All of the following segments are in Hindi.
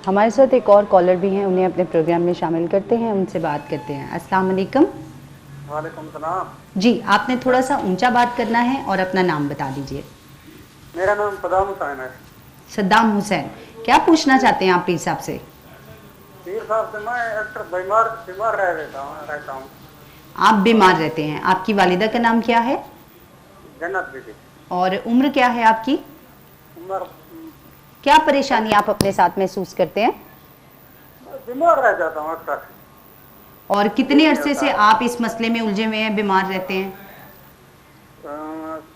हमारे साथ एक और कॉलर भी हैं, उन्हें अपने प्रोग्राम में शामिल करते हैं, उनसे बात करते हैं। अस्सलाम वालेकुम। वालेकुम सलाम। जी, आपने थोड़ा सा ऊंचा बात करना है और अपना नाम बता दीजिए। मेरा नाम सदाम हुसैन है। सद्दाम हुसैन, क्या पूछना चाहते हैं आप पीर साहब से? पीर साहब से मैं अक्सर बीमार बीमार रहता हूँ। आप बीमार रहते हैं, आपकी वालिदा का नाम क्या है जन्नत बीबी। और उम्र क्या है आपकी? उम्र क्या परेशानी आप अपने साथ महसूस करते हैं बीमार रह जाता हूँ अक्सर। और कितने अरसे से आप इस मसले में उलझे हुए हैं, बीमार रहते हैं?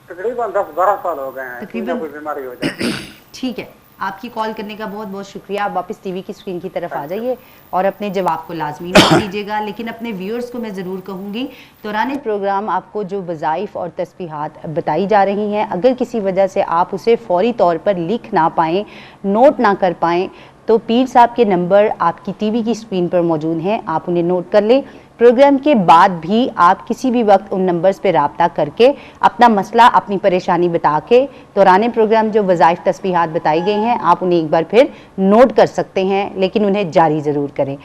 तकरीबन 10-12 साल हो गए हैं। तकरीबन। कोई बीमारी हो जाती है। ठीक है, आपकी कॉल करने का बहुत बहुत शुक्रिया। आप वापस टीवी की स्क्रीन की तरफ आ जाइए और अपने जवाब को लाजमी नोट कीजिएगा। लेकिन अपने व्यूअर्स को मैं ज़रूर कहूँगी, दौरान प्रोग्राम आपको जो वज़ाइफ और तस्बीहात बताई जा रही हैं, अगर किसी वजह से आप उसे फ़ौरी तौर पर लिख ना पाएँ, नोट ना कर पाएँ, तो पीर साहब के नंबर आपकी टीवी की स्क्रीन पर मौजूद हैं, आप उन्हें नोट कर लें। प्रोग्राम के बाद भी आप किसी भी वक्त उन नंबर्स पर रब्ता करके अपना मसला, अपनी परेशानी बता के दौरान प्रोग्राम जो वज़ाइफ तस्बीहात बताई गई हैं, आप उन्हें एक बार फिर नोट कर सकते हैं, लेकिन उन्हें जारी ज़रूर करें।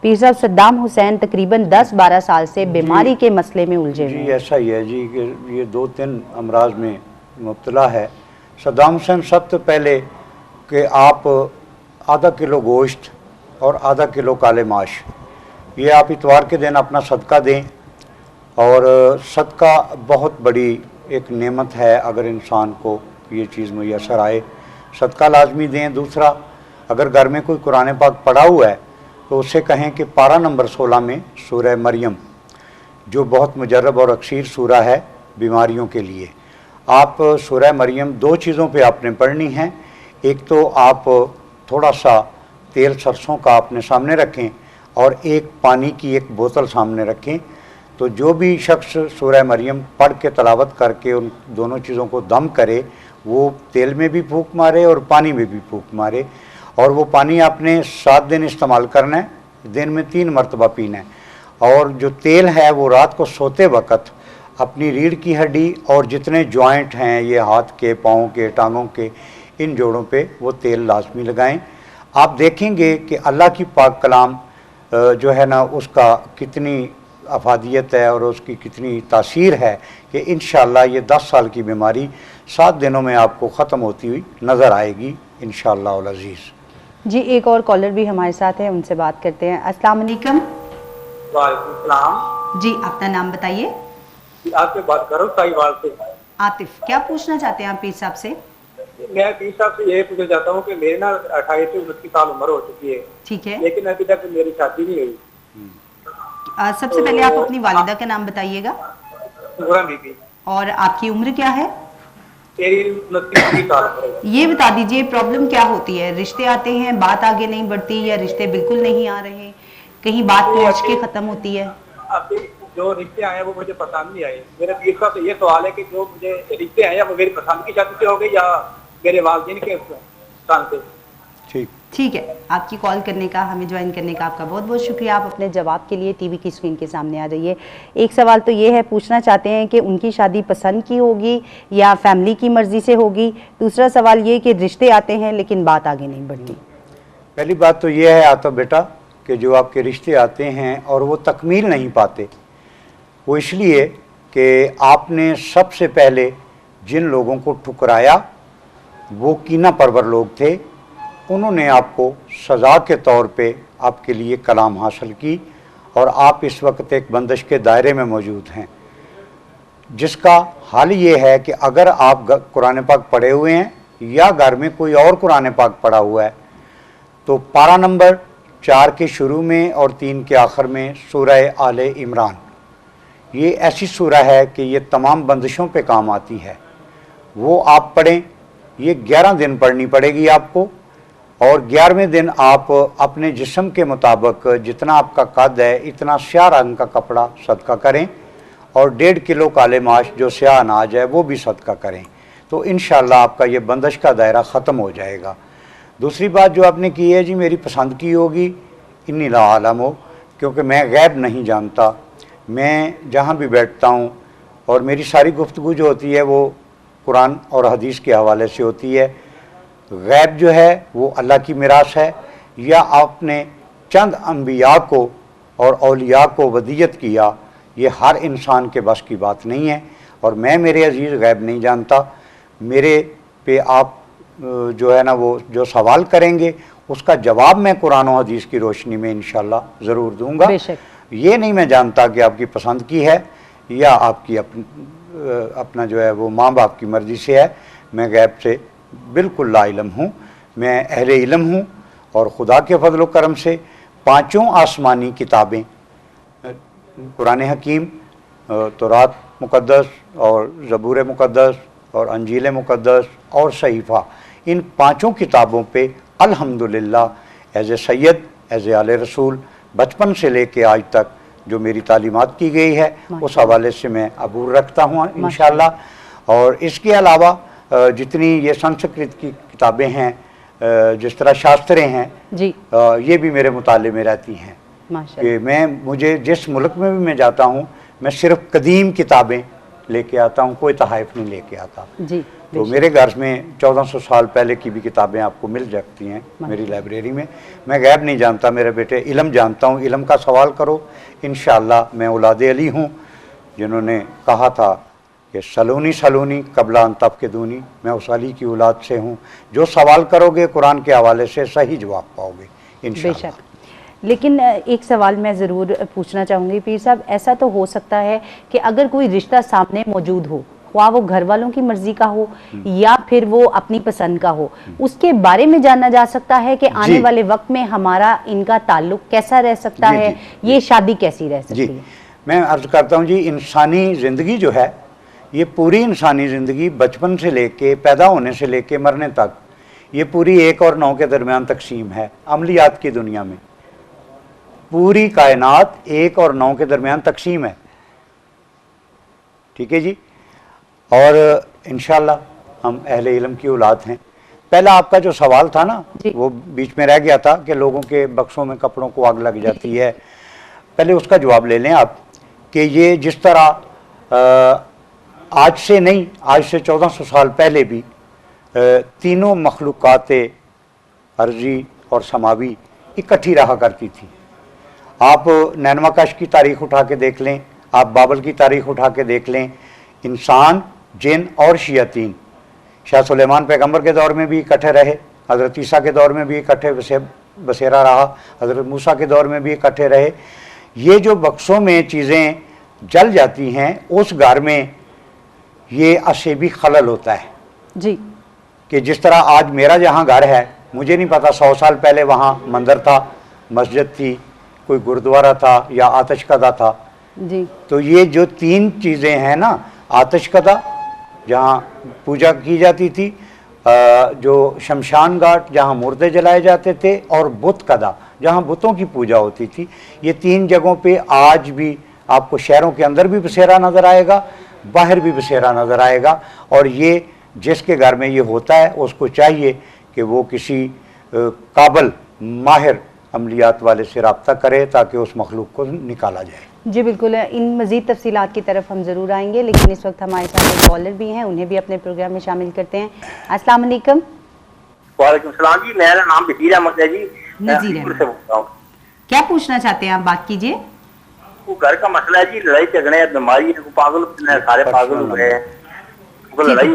पीर साहब, सद्दाम हुसैन तकरीबन 10-12 साल से बीमारी के मसले में उलझे हुए हैं। जी ऐसा ही है जी कि ये 2-3 अमराज में मुब्तला है। सद्दाम हुसैन, सबसे पहले कि आप आधा किलो गोश्त और आधा किलो काले माश, ये आप इतवार के दिन अपना सदका दें। और सदका बहुत बड़ी एक नेमत है, अगर इंसान को ये चीज़ मुयसर आए, सदका लाजमी दें। दूसरा, अगर घर में कोई कुरान पाक पढ़ा हुआ है तो उससे कहें कि पारा नंबर 16 में सूरह मरियम, जो बहुत मुजर्रब और अक्सीर सूरा है बीमारियों के लिए, आप सूरह मरियम 2 चीज़ों पे आपने पढ़नी है। एक तो आप थोड़ा सा तेल सरसों का अपने सामने रखें और एक पानी की एक बोतल सामने रखें। तो जो भी शख्स सूरह मरियम पढ़ के तलावत करके उन दोनों चीज़ों को दम करे, वो तेल में भी फूंक मारे और पानी में भी फूंक मारे। और वो पानी आपने 7 दिन इस्तेमाल करना है, दिन में 3 मरतबा पीना है। और जो तेल है वो रात को सोते वक़्त अपनी रीढ़ की हड्डी और जितने जॉइंट हैं, ये हाथ के, पाँव के, टांगों के, इन जोड़ों पे वो तेल लाजमी लगाएं। आप देखेंगे कि अल्लाह की पाक कलाम जो है ना, उसका कितनी अफादियत है और उसकी कितनी तासीर है कि इंशाअल्लाह ये 10 साल की बीमारी 7 दिनों में आपको ख़त्म होती हुई नज़र आएगी इंशाअल्लाह अल अज़ीज़। जी, एक और कॉलर भी हमारे साथ है, उनसे बात करते हैं। अस्सलाम वालेकुम। वालेकुम सलाम। जी, अपना नाम बताइए। आपसे बात करो साहिवाल से। आतिफ, क्या पूछना चाहते हैं आप पीर साहब से? मैं पीर साहब से ये पूछना चाहता हूँ कि मेरे ना 28 से 29 साल उम्र हो चुकी है, ठीक है। लेकिन अभी तक मेरी शादी नहीं हुई। सबसे पहले आप अपनी वालिदा का नाम बताइएगा। पूरा बीबी। और आपकी उम्र क्या है? तेरी 29 साल उम्र है। ये बता दीजिए, प्रॉब्लम क्या होती है? रिश्ते आते हैं, बात आगे नहीं बढ़ती, या रिश्ते बिल्कुल नहीं आ रहे, कहीं बात पहुंच के खत्म होती है? अभी जो रिश्ते आए वो मुझे पसंद नहीं आए। मेरे पीर साहब से ये सवाल है कि जो मुझे रिश्ते आए वो मेरी पसंद की शादी से हो गई या मेरे वालिदैन के स्थान से। ठीक है, आपकी कॉल करने का, हमें ज्वाइन करने का आपका बहुत बहुत शुक्रिया। आप अपने जवाब के लिए टीवी की स्क्रीन के सामने आ जाइए। एक सवाल तो ये है, पूछना चाहते हैं कि उनकी शादी पसंद की होगी या फैमिली की मर्जी से होगी। दूसरा सवाल ये कि रिश्ते आते हैं लेकिन बात आगे नहीं बढ़ती। पहली बात तो ये है आता बेटा कि जो आपके रिश्ते आते हैं और वो तकमील नहीं पाते, वो इसलिए कि आपने सबसे पहले जिन लोगों को ठुकराया वो कीना परवर लोग थे। उन्होंने आपको सज़ा के तौर पे आपके लिए कलाम हासिल की और आप इस वक्त एक बंदिश के दायरे में मौजूद हैं, जिसका हाल ये है कि अगर आप कुरान पाक पढ़े हुए हैं या घर में कोई और कुरान पाक पढ़ा हुआ है, तो पारा नंबर 4 के शुरू में और 3 के आखिर में सूरह आले इमरान, ये ऐसी सूरह है कि ये तमाम बंदिशों पे काम आती है, वो आप पढ़ें। ये 11 दिन पढ़नी पड़ेगी आपको, और 11वें दिन आप अपने जिस्म के मुताबिक जितना आपका कद है इतना स्याह रंग का कपड़ा सदका करें और 1.5 किलो काले माश जो स्याह अनाज है वो भी सदका करें। तो इंशाअल्लाह आपका ये बंदिश का दायरा ख़त्म हो जाएगा। दूसरी बात जो आपने की है जी, मेरी पसंद की होगी, इन्नी ला आलम हो, क्योंकि मैं गैब नहीं जानता। मैं जहाँ भी बैठता हूँ और मेरी सारी गुफ्तगू जो होती है वो कुरान और हदीस के हवाले से होती है। गैब जो है वो अल्लाह की मिरास है, या आपने चंद अम्बिया को और औलिया को वदियत किया, ये हर इंसान के बस की बात नहीं है। और मैं मेरे अजीज़ गैब नहीं जानता। मेरे पे आप जो है ना वो जो सवाल करेंगे उसका जवाब मैं कुरान और हदीस की रोशनी में इंशाल्लाह ज़रूर दूंगा। ये नहीं मैं जानता कि आपकी पसंद की है या आपकी अपना जो है वो माँ बाप की मर्ज़ी से है। मैं गैब से बिल्कुल लाइलम हूँ, मैं अहले इल्म हूँ और खुदा के फजल करम से पाँचों आसमानी किताबें कुरान हकीम, तौरात मुक़द्दस और ज़बूर मुक़द्दस और अंजील मुक़द्दस और सहीफ़ा, इन पाँचों किताबों पे अल्हम्दुलिल्लाह as a Syed, as a आले रसूल बचपन से लेके आज तक जो मेरी तालीमात की गई है उस हवाले से मैं अबूर रखता हूँ इंशाअल्लाह। और इसके अलावा जितनी ये संस्कृत की किताबें हैं, जिस तरह शास्त्रें हैं जी, ये भी मेरे मुताले में रहती हैं कि मुझे जिस मुल्क में भी मैं जाता हूँ मैं सिर्फ कदीम किताबें लेके आता हूँ, कोई तहाइफ नहीं लेके आता जी। तो मेरे घर में 1400 साल पहले की भी किताबें आपको मिल सकती हैं मेरी लाइब्रेरी में। मैं गैब नहीं जानता मेरे बेटे, इल्म जानता हूँ। इल्म का सवाल करो, इंशाअल्लाह। मैं औलाद अली हूँ जिन्होंने कहा था कि सलोनी सलोनी कबला अंतब के दूनी, मैं उस अली की औलाद से हूँ। जो सवाल करोगे कुरान के हवाले से सही जवाब पाओगे इंशाअल्लाह। लेकिन एक सवाल मैं ज़रूर पूछना चाहूँगी पीर साहब, ऐसा तो हो सकता है कि अगर कोई रिश्ता सामने मौजूद हो, ख्वाह वो घर वालों की मर्जी का हो या फिर वो अपनी पसंद का हो, उसके बारे में जानना जा सकता है कि आने वाले वक्त में हमारा इनका ताल्लुक कैसा रह सकता है, ये शादी कैसी रह सकती है? मैं अर्ज करता हूँ जी, इंसानी ज़िंदगी जो है ये पूरी इंसानी ज़िंदगी बचपन से लेके पैदा होने से लेके मरने तक ये पूरी 1 और 9 के दरमियान तकसीम है। अमलियात की दुनिया में पूरी कायनात 1 और 9 के दरमियान तकसीम है, ठीक है जी। और इंशाअल्लाह हम अहले इल्म की औलाद हैं। पहला आपका जो सवाल था ना वो बीच में रह गया था कि लोगों के बक्सों में कपड़ों को आग लग जाती है, पहले उसका जवाब ले लें आप कि ये जिस तरह आज से नहीं, आज से 1400 साल पहले भी तीनों मखलूक़ात अर्जी और समावी इकट्ठी रहा करती थी। आप नैनमाकश की तारीख़ उठा के देख लें, आप बाबल की तारीख़ उठा के देख लें, इंसान, जिन और शयातीन शाह सुलेमान पैगंबर के दौर में भी इकट्ठे रहे, हज़रत ईसा के दौर में भी इकट्ठे बसेरा रहा, हज़रत मूसा के दौर में भी इकट्ठे रहे। ये जो बक्सों में चीज़ें जल जाती हैं उस घर में ये असेबी खलल होता है जी, कि जिस तरह आज मेरा जहाँ घर है, मुझे नहीं पता 100 साल पहले वहाँ मंदिर था, मस्जिद थी, कोई गुरुद्वारा था या आतिशकदा था जी। तो ये जो 3 चीज़ें हैं ना, आतिशकदा जहाँ पूजा की जाती थी, जो शमशान घाट जहाँ मुर्दे जलाए जाते थे, और बुत कदा जहाँ बुतों की पूजा होती थी, ये 3 जगहों पे आज भी आपको शहरों के अंदर भी बसेरा नज़र आएगा, बाहर भी बसेरा नज़र आएगा। और ये जिसके घर में ये होता है उसको चाहिए कि वो किसी काबिल माहिर अमलियात वाले से रब्ता करे ताकि उस मखलूक को निकाला जाए। जी बिल्कुल, इन मज़ीद तफसीलात की तरफ हम ज़रूर आएंगे, लेकिन इस वक्त हमारे साथ एक कॉलर भी हैं, उन्हें भी अपने प्रोग्राम में शामिल करते हैं। अस्सलाम वालेकुम। वालेकुम सलाम जी, मेरा नाम नज़ीर अहमद है जी, नज़ीर अहमद, क्या पूछना चाहते हैं आप? बात कीजिए। वो घर का मसला है जी, लड़ाई झगड़े, बीमारी है, पागल सारे पागल हो गए हैं, लड़ाई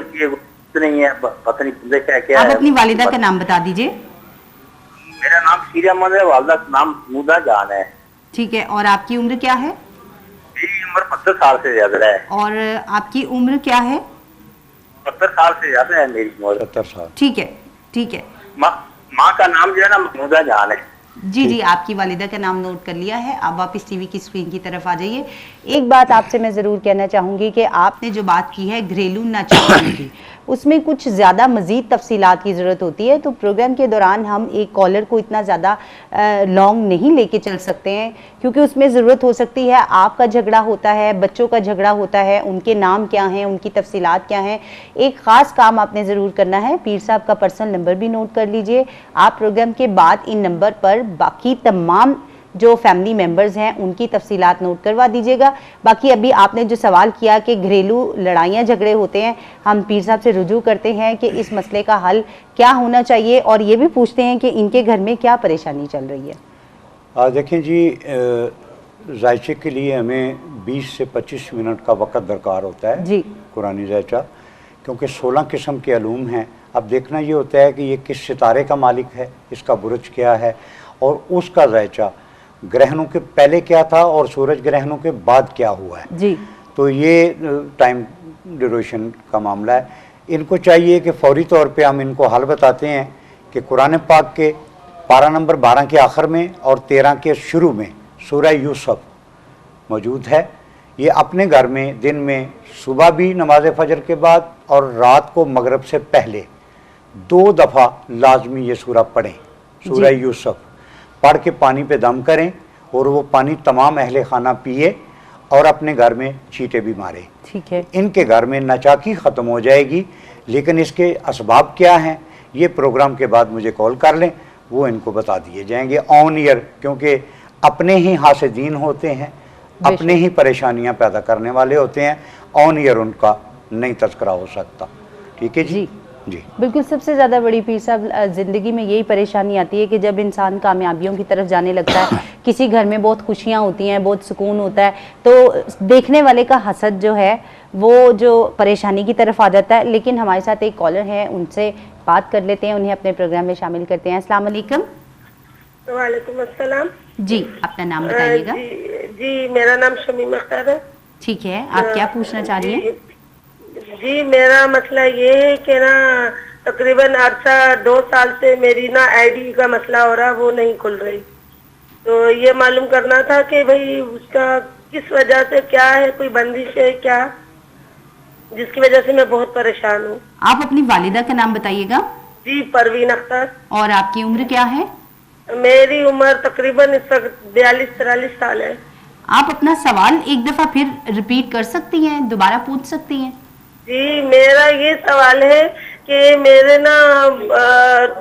नहीं है, पता नहीं क्या आप अपनी वालिदा का नाम बता दीजिए। मेरा नाम नज़ीर अहमद है, वालिदा का नाम महमूदा जान है। ठीक है, और आपकी उम्र क्या है? मेरी उम्र 75 साल से ज्यादा है। और आपकी उम्र क्या है? 70 साल से ज्यादा है मेरी उम्र। 70 साल। ठीक है, ठीक है। माँ का नाम जो है ना महमूदा जान है। जी जी, आपकी वालिदा का नाम नोट कर लिया है। आप वापस टीवी की स्क्रीन की तरफ आ जाइए। एक बात आपसे मैं ज़रूर कहना चाहूँगी कि आपने जो बात की है घरेलू नाचवानी की, उसमें कुछ ज़्यादा मज़ीद तफसीलात की ज़रूरत होती है। तो प्रोग्राम के दौरान हम एक कॉलर को इतना ज़्यादा लॉन्ग नहीं लेके चल सकते हैं, क्योंकि उसमें ज़रूरत हो सकती है आपका झगड़ा होता है, बच्चों का झगड़ा होता है, उनके नाम क्या हैं, उनकी तफसीलात क्या हैं। एक ख़ास काम आपने ज़रूर करना है, पीर साहब का पर्सनल नंबर भी नोट कर लीजिए। आप प्रोग्राम के बाद इन नंबर पर बाकी तमाम जो फैमिली मेंबर्स हैं उनकी तफसीलात नोट करवा दीजिएगा। बाकी अभी आपने जो सवाल किया कि घरेलू लड़ाइयाँ झगड़े होते हैं, हम पीर साहब से रुजू करते हैं कि इस मसले का हल क्या होना चाहिए और ये भी पूछते हैं कि इनके घर में क्या परेशानी चल रही है। देखें जी, जायचे के लिए हमें 20 से 25 मिनट का वक़्त दरकार होता है जी, कुरानी जायचा, क्योंकि 16 किस्म के अलूम हैं। अब देखना ये होता है कि ये किस सितारे का मालिक है, इसका बुरुज क्या है और उसका जायचा ग्रहणों के पहले क्या था और सूरज ग्रहणों के बाद क्या हुआ है जी। तो ये टाइम ड्यूरेशन का मामला है। इनको चाहिए कि फौरी तौर पे हम इनको हल बताते हैं कि कुरान पाक के पारा नंबर 12 के आखिर में और 13 के शुरू में सूरह यूसुफ मौजूद है। ये अपने घर में दिन में सुबह भी नमाज फजर के बाद और रात को मगरिब से पहले 2 दफ़ा लाजमी ये सूरह पढ़ें, सूरह यूसुफ पढ़ के पानी पे दम करें और वो पानी तमाम अहले खाना पिए और अपने घर में चीटे भी मारे। ठीक है, इनके घर में नाचाकी ख़त्म हो जाएगी। लेकिन इसके असबाब क्या हैं ये प्रोग्राम के बाद मुझे कॉल कर लें, वो इनको बता दिए जाएंगे ऑन ईयर, क्योंकि अपने ही हासिदीन होते हैं, अपने ही परेशानियां पैदा करने वाले होते हैं। ऑन ईयर उनका नहीं तस्करा हो सकता। ठीक है जी, जी बिल्कुल। सबसे ज़्यादा बड़ी पीर साहब ज़िंदगी में यही परेशानी आती है कि जब इंसान कामयाबियों की तरफ जाने लगता है, किसी घर में बहुत खुशियाँ होती हैं, बहुत सुकून होता है, तो देखने वाले का हसद जो है वो जो परेशानी की तरफ आ जाता है। लेकिन हमारे साथ एक कॉलर है, उनसे बात कर लेते हैं, उन्हें अपने प्रोग्राम में शामिल करते हैं। अस्सलाम वालेकुम। वालेकुम अस्सलाम जी, अपना नाम बताइएगा। जी मेरा नाम शमीम अख्तर है। ठीक है, आप क्या पूछना चाह रही हैं? जी मेरा मसला ये है कि ना तकरीबन अरसा 2 साल से मेरी ना आईडी का मसला हो रहा, वो नहीं खुल रही। तो ये मालूम करना था कि भाई उसका किस वजह से, क्या है, कोई बंदिश है क्या, जिसकी वजह से मैं बहुत परेशान हूँ। आप अपनी वालिदा का नाम बताइएगा। जी परवीन अख्तर। और आपकी उम्र क्या है? मेरी उम्र तकरीबन इस वक्त 42-43 साल है। आप अपना सवाल एक दफा फिर रिपीट कर सकती हैं, दोबारा पूछ सकती हैं। जी मेरा ये सवाल है कि मेरे ना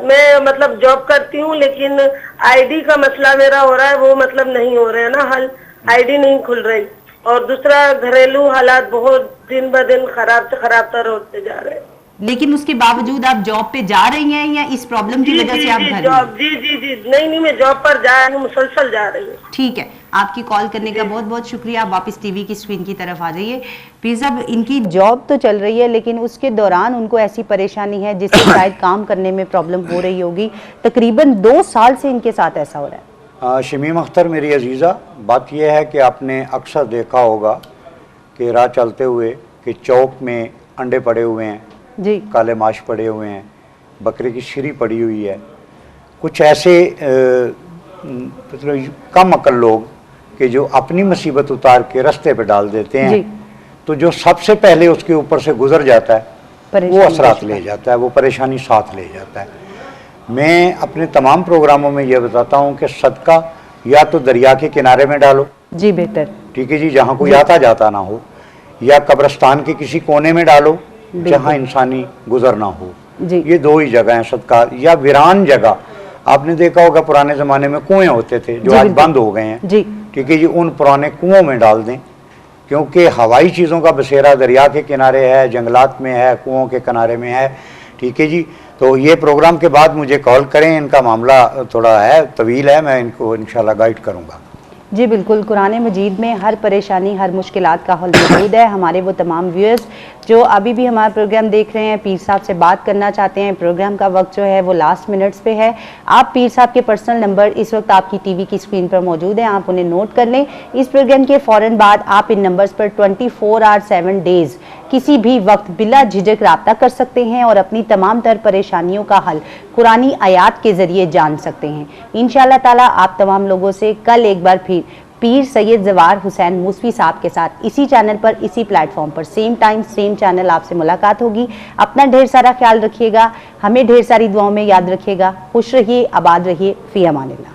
मैं मतलब जॉब करती हूँ, लेकिन आईडी का मसला मेरा हो रहा है, वो मतलब नहीं हो रहा है ना हल, आईडी नहीं खुल रही। और दूसरा घरेलू हालात बहुत दिन ब दिन खराब से खराब तर होते जा रहे हैं। लेकिन उसके बावजूद आप जॉब पे जा रही हैं या इस प्रॉब्लम की वजह से आप घर जॉब? जी नहीं मैं जॉब पर जा रही हूँ, मुसलसल जा रही हूँ। ठीक है, आपकी कॉल करने का बहुत बहुत शुक्रिया। आप वापस टीवी की स्क्रीन की तरफ आ जाइए। पीर साहब, इनकी जॉब तो चल रही है लेकिन उसके दौरान उनको ऐसी परेशानी है जिससे शायद काम करने में प्रॉब्लम हो रही होगी। तकरीबन 2 साल से इनके साथ ऐसा हो रहा है। शमीम अख्तर मेरी अजीज़ा, बात यह है कि आपने अक्सर देखा होगा कि राह चलते हुए कि चौक में अंडे पड़े हुए हैं जी, काले माश पड़े हुए हैं, बकरे की शिरी पड़ी हुई है। कुछ ऐसे मतलब कम अकल लोग कि जो अपनी मुसीबत उतार के रास्ते पे डाल देते हैं, तो जो सबसे पहले उसके ऊपर से गुजर जाता है वो असरात ले जाता है, वो परेशानी साथ ले जाता है। मैं अपने तमाम प्रोग्रामों में ये बताता हूँ कि सदका या तो दरिया के किनारे में डालो, जी बेहतर, ठीक है जी, जहाँ कोई आता जाता ना हो, या कब्रिस्तान के किसी कोने में डालो जहाँ इंसानी गुजर ना हो। ये 2 ही जगह हैं सदका। या वीरान जगह, आपने देखा होगा पुराने ज़माने में कुएं होते थे जो आज बंद हो गए हैं, ठीक है जी, उन पुराने कुओं में डाल दें, क्योंकि हवाई चीज़ों का बसेरा दरिया के किनारे है, जंगलात में है, कुओं के किनारे में है। ठीक है जी, तो ये प्रोग्राम के बाद मुझे कॉल करें, इनका मामला थोड़ा है, तवील है, मैं इनको इंशाल्लाह गाइड करूँगा। जी बिल्कुल, कुरान मजीद में हर परेशानी, हर मुश्किलात का हल मौजूद है। हमारे वो तमाम व्यूअर्स जो अभी भी हमारा प्रोग्राम देख रहे हैं, पीर साहब से बात करना चाहते हैं, प्रोग्राम का वक्त जो है वो लास्ट मिनट्स पे है। आप पीर साहब के पर्सनल नंबर इस वक्त आपकी टीवी की स्क्रीन पर मौजूद हैं, आप उन्हें नोट कर लें। इस प्रोग्राम के फ़ौरन बाद आप इन नंबर्स पर 24 आवर 7 डेज़ किसी भी वक्त बिला झिझक रब्ता कर सकते हैं और अपनी तमाम तर परेशानियों का हल कुरानी आयात के ज़रिए जान सकते हैं। इंशाअल्लाह ताला आप तमाम लोगों से कल एक बार फिर पीर सैयद ज़वार हुसैन मूसवी साहब के साथ इसी चैनल पर, इसी प्लेटफॉर्म पर, सेम टाइम सेम चैनल आपसे मुलाकात होगी। अपना ढेर सारा ख्याल रखिएगा, हमें ढेर सारी दुआओं में याद रखिएगा। खुश रहिए, आबाद रहिए, फ़ी अमानिल्लाह।